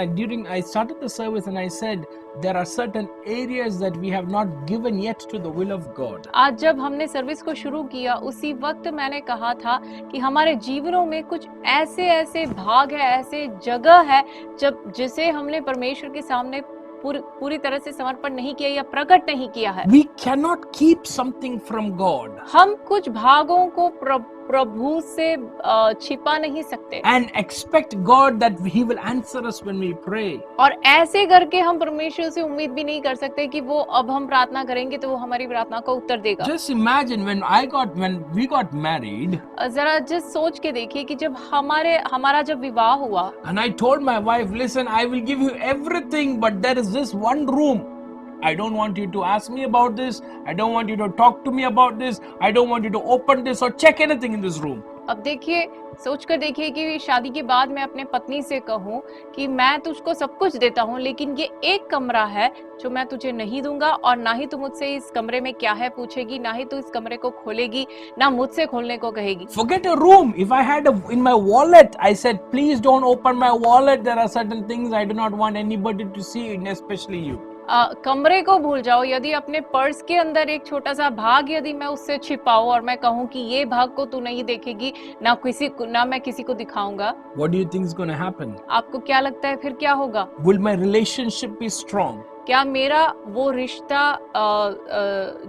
I said there are certain areas that we have not given yet to the will of God. आज जब हमने सर्विस को शुरू किया, उसी वक्त मैंने कहा था कि हमारे जीवनों में कुछ ऐसे भाग है, ऐसे जगह है जिसे हमने परमेश्वर के सामने पूरी तरह से समर्पण नहीं किया या प्रकट नहीं किया है। We cannot keep something from God हम कुछ भागों को प्रभु से छिपा नहीं सकते and expect God that He will answer us when we pray. और ऐसे करके हम परमेश्वर से उम्मीद भी नहीं कर सकते कि वो अब हम प्रार्थना करेंगे तो वो हमारी प्रार्थना का उत्तर देगा। Just imagine when we got married, जरा जस्ट सोच के देखिए कि जब हमारा जब विवाह हुआ, and I told my wife, listen, I will give you everything, but there is this one room. I don't want you to ask me about this. I don't want you to talk to me about this. I don't want you to open this or check anything in this room. अब देखिए, सोच कर देखिए कि शादी के बाद मैं अपने पत्नी से कहूँ कि मैं तुझको सब कुछ देता हूँ, लेकिन ये एक कमरा है जो मैं तुझे नहीं दूंगा, और ना ही तू मुझसे इस कमरे में क्या है पूछेगी, ना ही तू इस कमरे को खोलेगी, ना मुझसे खोलने को कहेगी। Forget a room. If I had in my wallet, I said, please don't open my wallet. There are certain things I do not want anybody to see, especially you. कमरे को भूल जाओ, यदि अपने पर्स के अंदर एक छोटा सा भाग यदि मैं उससे छिपाऊं और मैं कहूं कि ये भाग को तू नहीं देखेगी, ना मैं किसी को दिखाऊंगा, What do you think is going to happen? आपको क्या लगता है फिर क्या होगा? Will my relationship be strong? क्या मेरा वो रिश्ता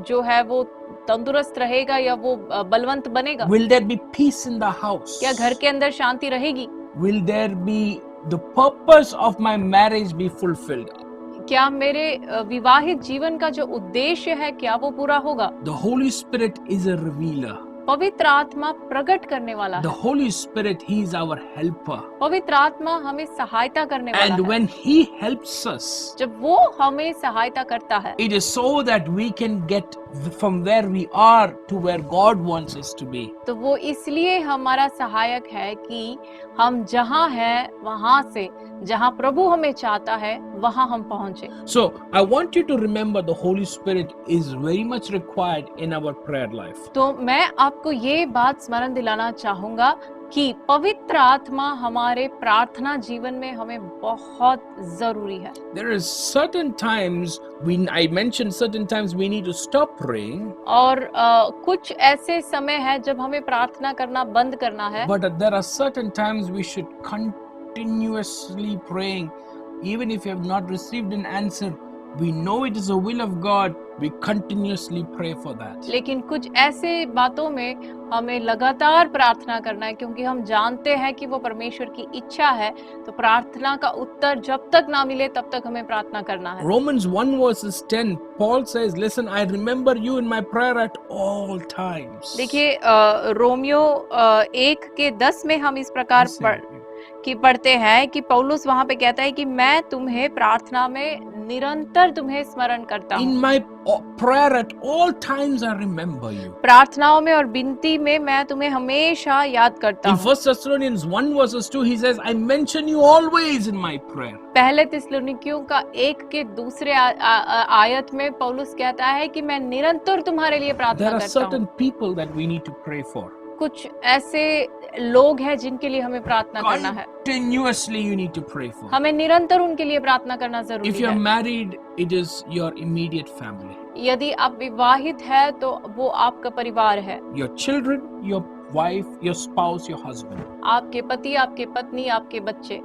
जो है वो तंदुरुस्त रहेगा या वो बलवंत बनेगा? Will there be peace in the house? क्या घर के अंदर शांति रहेगी? Will there be the purpose of my marriage be fulfilled? क्या मेरे विवाहित जीवन का जो उद्देश्य है क्या वो पूरा होगा? The Holy Spirit is a revealer. पवित्र आत्मा प्रकट करने वाला The है। Holy Spirit, He is our helper. पवित्र आत्मा हमें सहायता करने वाला And है। when He helps us, जब वो हमें सहायता करता है, it is so that we can get from where we are to where God wants us to be. तो वो इसलिए हमारा सहायक है कि हम जहाँ हैं वहाँ से जहाँ प्रभु हमें चाहता है वहाँ हम पहुँचे। So I want you to remember the Holy Spirit is very much required in our prayer life. तो मैं आपको ये बात स्मरण दिलाना चाहूंगा कि पवित्र आत्मा हमारे प्रार्थना जीवन में हमें बहुत जरूरी है। There is certain times I mentioned certain times we need to stop praying. और कुछ ऐसे समय है जब हमें प्रार्थना करना बंद करना है। But there are certain times we should continuously praying, even if you have not received an answer. We know it is the will of God. We continuously pray for that. लेकिन कुछ ऐसे बातों में हमें लगातार प्रार्थना करना है, क्योंकि हम जानते हैं कि वो परमेश्वर की इच्छा है। तो प्रार्थना का उत्तर जब तक ना मिले तब तक हमें प्रार्थना करना है। Romans 1 verses 10, Paul says, listen, I remember you in my prayer at all times. देखिए रोमियो 1 के 10 में हम इस प्रकार कि पढ़ते हैं कि पौलुस वहां पे कहता है कि मैं तुम्हें प्रार्थना में निरंतर तुम्हें स्मरण करता In हूँ। my prayer at all times, I remember you. प्रार्थनाओं में और विनती में मैं तुम्हें हमेशा याद करता In हूँ। 1 Thessalonians 1 verses 2, he says, I mention you always in my prayer. पहले थिस्सलुनीकियों का 1 के दूसरे आयत में पौलुस कहता है कि मैं निरंतर तुम्हारे लिए There प्रार्थना are करता हूँ। certain people that we need to pray for. कुछ ऐसे लोग हैं जिनके लिए हमें प्रार्थना करना है। Continuously you need to pray for. हमें निरंतर उनके लिए प्रार्थना करना If जरूरी you're है। married, it is your immediate family. यदि आप विवाहित है तो वो आपका परिवार है। Your children, your wife, your spouse, your husband. आपके पति, आपके पत्नी, आपके बच्चे।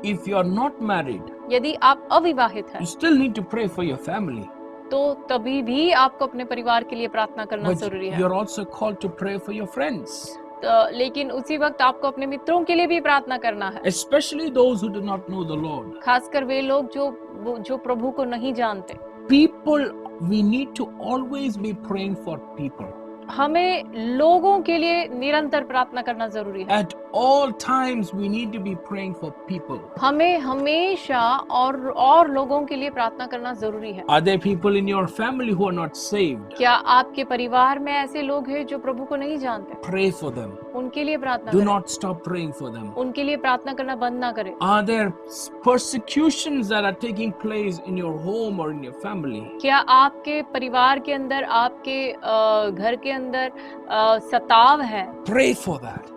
If you're not married, यदि आप अविवाहित हैं you still need to pray for your family. तो तभी भी आपको अपने परिवार के लिए प्रार्थना करना But जरूरी है। you're also called to pray for your friends. लेकिन उसी वक्त आपको अपने मित्रों के लिए भी प्रार्थना करना है। Especially those who do not know the Lord. खासकर वे लोग जो प्रभु को नहीं जानते। People, we need to always be praying for people. हमें लोगों के लिए निरंतर प्रार्थना करना जरूरी है। At all times, we need to be praying for people. हमें हमेशा और लोगों के लिए प्रार्थना करना जरूरी है। Are there people in your family who are not saved? क्या आपके परिवार में ऐसे लोग हैं जो प्रभु को नहीं जानते? Pray for them. उनके लिए प्रार्थना Do करें। not stop praying for them. उनके लिए प्रार्थना करना बंद ना करें। Are there persecutions that are taking place in your home or in your family? क्या आपके परिवार के अंदर, आपके घर के अंदर सताव है? Pray for that.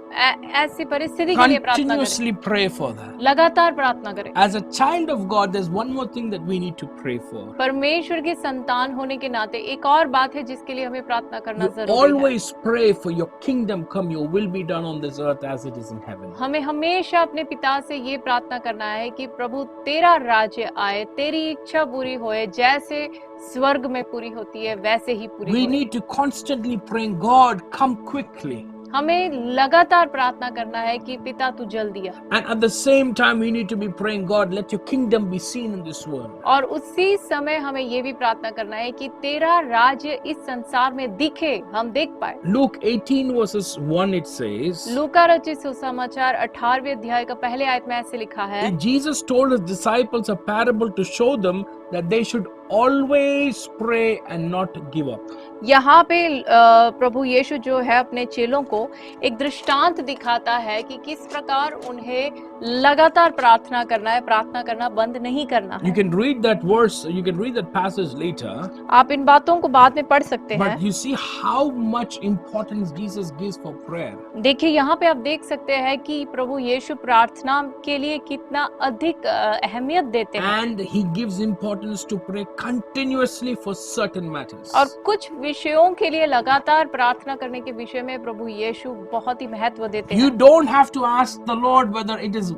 ऐसी परिस्थिति के लिए प्रार्थना करें। Continuously pray for that. लगातार प्रार्थना करें। As a child of God, there's one more thing that we need to pray for. परमेश्वर के संतान होने के नाते एक और बात है जिसके लिए हमें प्रार्थना करना You जरूरी है। always pray for your kingdom come, your will be done on this earth as it is in heaven. हमें हमेशा अपने पिता से ये प्रार्थना करना है कि प्रभु तेरा राज्य आए, तेरी इच्छा पूरी होए, जैसे स्वर्ग में पूरी होती है वैसे ही पूरी We होए। need to constantly pray, God, come quickly. हमें लगातार प्रार्थना करना है कि पिता तू जल्दी आ। And at the same time, we need to be praying, God, let your kingdom be seen in this world. और उसी समय हमें ये भी प्रार्थना करना है कि तेरा राज्य इस संसार में दिखे, हम देख पाए। Luke 18 verses 1, it says, लूका रचित सुसमाचार 18वें अध्याय का पहले आयत में ऐसे लिखा है, Jesus told his disciples a parable to show them that they should always pray and not give up. यहाँ पे प्रभु यीशु जो है अपने चेलों को एक दृष्टांत दिखाता है कि किस प्रकार उन्हें लगातार प्रार्थना करना है, प्रार्थना करना बंद नहीं करना You है। can read that verse, you can read that passage later, आप इन बातों को बाद में पढ़ सकते but हैं। you see how much importance Jesus gives for prayer. देखिए यहाँ पे आप देख सकते हैं कि प्रभु यीशु प्रार्थना के लिए कितना अधिक अहमियत देते हैं And he gives importance to pray continuously for certain matters. और कुछ विषयों के लिए लगातार प्रार्थना करने के विषय में प्रभु यीशु बहुत ही महत्व देते You हैं। don't have to ask the Lord whether it is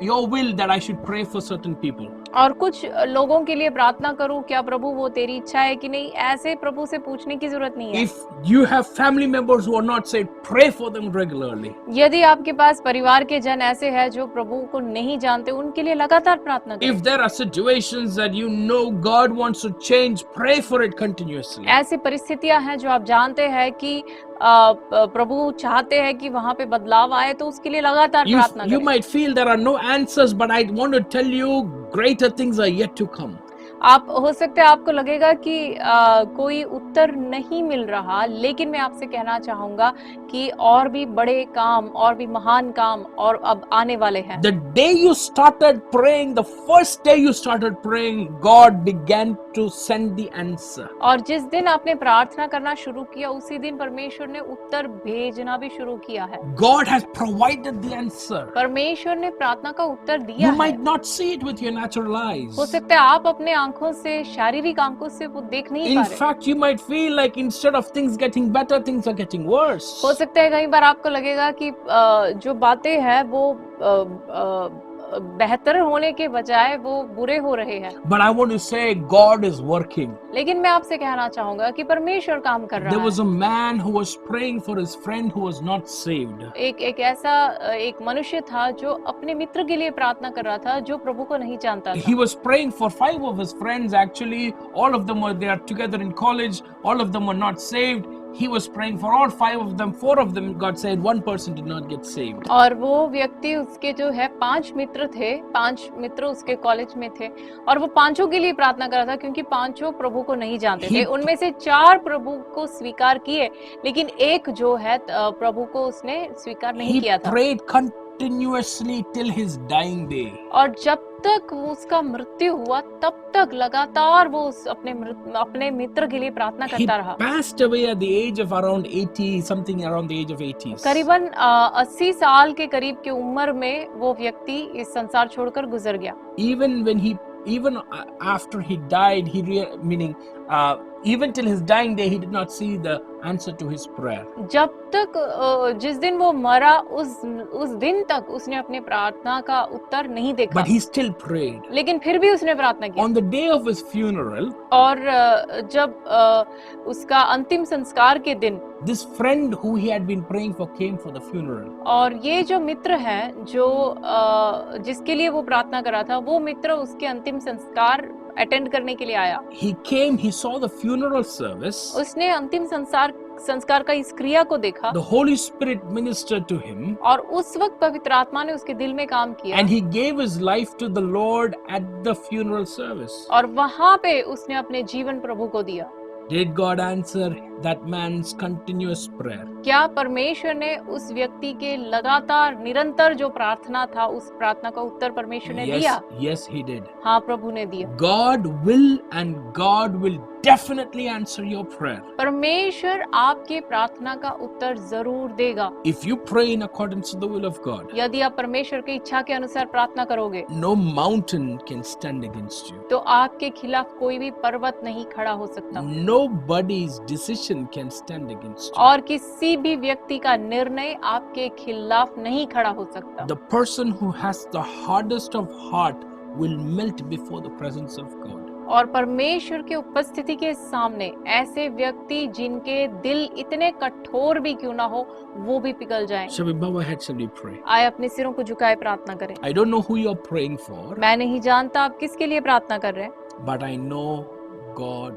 your will that I should pray for certain people. और कुछ लोगों के लिए प्रार्थना करूं, क्या प्रभु वो तेरी इच्छा है कि नहीं, ऐसे प्रभु से पूछने की जरूरत नहीं है। If you have family members who are not saved, pray for them regularly. यदि आपके पास परिवार के जन ऐसे हैं जो प्रभु को नहीं जानते, उनके लिए लगातार प्रार्थना करें। If there are situations that you know God wants to change, pray for it continuously. ऐसी परिस्थितियां हैं जो आप जानते हैं कि प्रभु चाहते हैं कि वहां पे बदलाव आए, तो उसके लिए लगातार प्रार्थना You करें। might feel there are no answers, but I want to tell you, greater things are yet to come. आप हो सकता है आपको लगेगा कि कोई उत्तर नहीं मिल रहा, लेकिन मैं आपसे कहना चाहूंगा कि और भी बड़े काम, और भी महान काम और अब आने वाले हैं। The day you started praying, the first day you started praying, God began to send the answer. और जिस दिन आपने प्रार्थना करना शुरू किया, उसी दिन परमेश्वर ने उत्तर भेजना भी शुरू किया है। God has provided the answer. परमेश्वर ने प्रार्थना का उत्तर दिया You है। might not see it with your natural eyes. हो सकता है आप अपने आंखों से, शारीरिक आंखों से वो देख नहीं पा In रहे। fact, you might feel like instead of things getting better, things are getting worse. हो सकता है कई बार आपको लगेगा कि जो बातें हैं वो बेहतर होने के बजाय वो बुरे हो रहे हैं। But I want to say God is working. लेकिन मैं आपसे कहना चाहूंगा कि परमेश्वर काम कर There रहा was है। a man who was praying for his friend who was not saved. एक ऐसा एक मनुष्य था जो अपने मित्र के लिए प्रार्थना कर रहा था, जो प्रभु को नहीं जानता He था। was praying for 5 of his friends actually. All of them were there together in college. All of them were not saved. he was praying for all 5 of them. 4 of them, God said, 1 person did not get saved. और वो व्यक्ति उसके जो है 5 मित्र थे, 5 मित्र उसके कॉलेज में थे और वो पांचों के लिए प्रार्थना कर रहा था क्योंकि पांचों प्रभु को नहीं जानते थे। उनमें से 4 प्रभु को स्वीकार किए, लेकिन एक जो है प्रभु को उसने स्वीकार नहीं किया था। He prayed continuously till his dying day. और जब तक उसका मृत्यु हुआ तब तक लगातार वो उस अपने मित्र के लिए प्रार्थना He करता रहा। passed away at the age of around 80, something around the age of 80s. करीबन 80 साल के करीब की उम्र में वो व्यक्ति इस संसार छोड़कर गुजर गया। Even after he died, even till his dying day, he did not see the answer to his prayer. जब तक जिस दिन वो मरा उस दिन तक उसने अपने प्रार्थना का उत्तर नहीं देखा। But he still prayed. लेकिन फिर भी उसने प्रार्थना की। On the day of his funeral, और जब उसका अंतिम संस्कार के दिन this friend who he had been praying for came for the funeral. और ये जो मित्र है जो जिसके लिए वो प्रार्थना कर रहा था, वो मित्र उसके अंतिम संस्कार अटेंड करने के लिए आया। He came, he saw the funeral service. उसने अंतिम संस्कार का इस क्रिया को देखा। The Holy Spirit ministered to him. और उस वक्त पवित्र आत्मा ने उसके दिल में काम किया। And he gave his life to the Lord at the funeral service. और वहां पे उसने अपने जीवन प्रभु को दिया। Did God answer that man's continuous prayer? क्या परमेश्वर ने उस व्यक्ति के लगातार निरंतर जो प्रार्थना था, उस प्रार्थना का उत्तर परमेश्वर ने दिया? Yes, he did. हाँ, प्रभु ने दिया। God will definitely answer your prayer. परमेश्वर आपके प्रार्थना का उत्तर जरूर देगा। If you pray in accordance to the will of God, यदि आप परमेश्वर की इच्छा के अनुसार प्रार्थना करोगे, no mountain can stand against you. तो आपके खिलाफ कोई भी पर्वत नहीं खड़ा हो सकता। Nobody's decision can stand against you. और किसी भी व्यक्ति का निर्णय आपके खिलाफ नहीं खड़ा हो सकता। The person who has the hardest of heart will melt before the presence of God. और परमेश्वर के उपस्थिति के सामने ऐसे व्यक्ति जिनके दिल इतने कठोर भी क्यों ना हो, वो भी पिघल जाएं। Shall we bow our heads and we pray? आए अपने सिरों को झुकाए प्रार्थना करें। I don't know who you're praying for, मैं नहीं जानता आप किसके लिए प्रार्थना कर रहे हैं, but I know God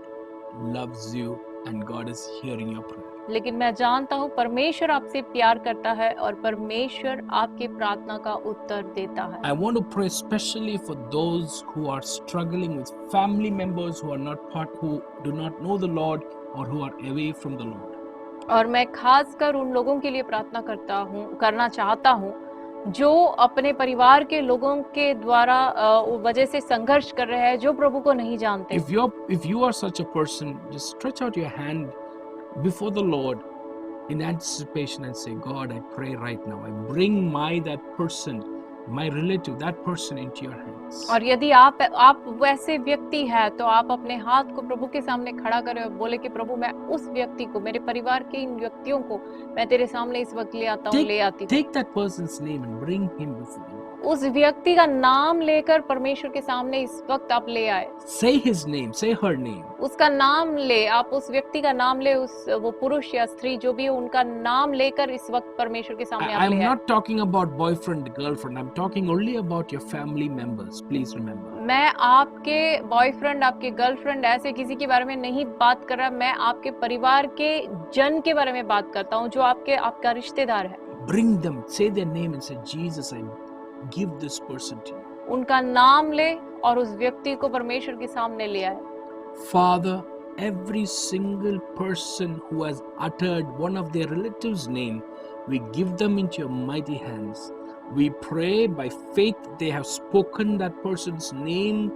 loves you and God is hearing your prayer. लेकिन मैं जानता हूँ परमेश्वर आपसे प्यार करता है और परमेश्वर आपकी प्रार्थना का उत्तर देता है। I want to pray especially for those who are struggling with family members who do not know the Lord or who are away from the Lord. और मैं खासकर उन लोगों के लिए प्रार्थना करना चाहता हूँ जो अपने परिवार के लोगों के द्वारा वजह से संघर्ष कर रहे हैं, जो प्रभु को नहीं जानते। If you are such a person, just stretch out your hand before the Lord in anticipation and say, God, I pray right now. I bring that person, my relative, that person into your hands. और यदि आप वैसे व्यक्ति हैं तो आप अपने हाथ को प्रभु के सामने खड़ा करें और बोले कि प्रभु मैं उस व्यक्ति को, मेरे परिवार के इन व्यक्तियों को मैं तेरे सामने इस वक्त ले आता हूँ, ले आती हूँ। Take that person's name and bring him before you. उस व्यक्ति का नाम लेकर परमेश्वर के सामने इस वक्त आप ले आए। Say his name, say her name. उसका नाम ले, आप उस व्यक्ति का नाम ले, वो पुरुष या स्त्री जो भी है उनका नाम लेकर इस वक्त परमेश्वर के सामने आप ले आए। I'm not talking about boyfriend, girlfriend. I'm talking only about your family members. Please remember. मैं आपके बॉयफ्रेंड, आपके गर्लफ्रेंड ऐसे किसी के बारे में नहीं बात कर रहा, मैं आपके परिवार के जन के बारे में बात करता हूँ जो आपका रिश्तेदार है। Bring them, say their name and say, Jesus, I give this person to you. उनका नाम ले और उस व्यक्ति को परमेश्वर के सामने ले आए। Father, every single person who has uttered one of their relatives' name, we give them into your mighty hands. We pray by faith they have spoken that person's name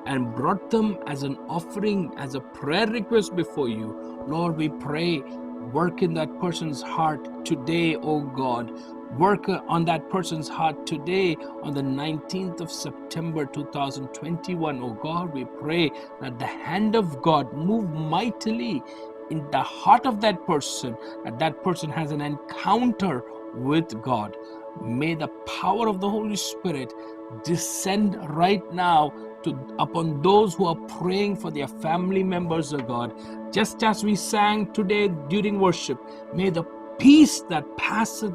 and brought them as an offering, as a prayer request before you. Lord, we pray, work in that person's heart today, oh God. Work on that person's heart today on the 19th of September 2021. Oh God, we pray that the hand of God move mightily in the heart of that person, that person has an encounter with God. May the power of the Holy Spirit descend right now upon those who are praying for their family members, of God. Just as we sang today during worship, may the peace that passeth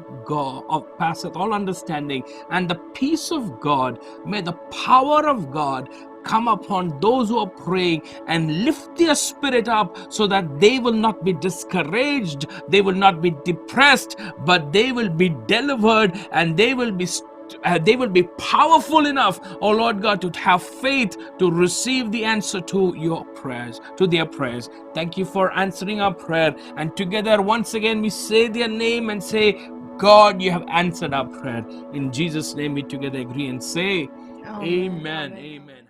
all understanding, and the peace of God, may the power of God come upon those who are praying and lift their spirit up so that they will not be discouraged, they will not be depressed, but they will be delivered and they will be powerful enough, oh Lord God, to have faith to receive the answer to your prayers, to their prayers. Thank you for answering our prayer. And together, once again, we say their name and say, God, you have answered our prayer. In Jesus' name, we together agree and say, Amen. Amen.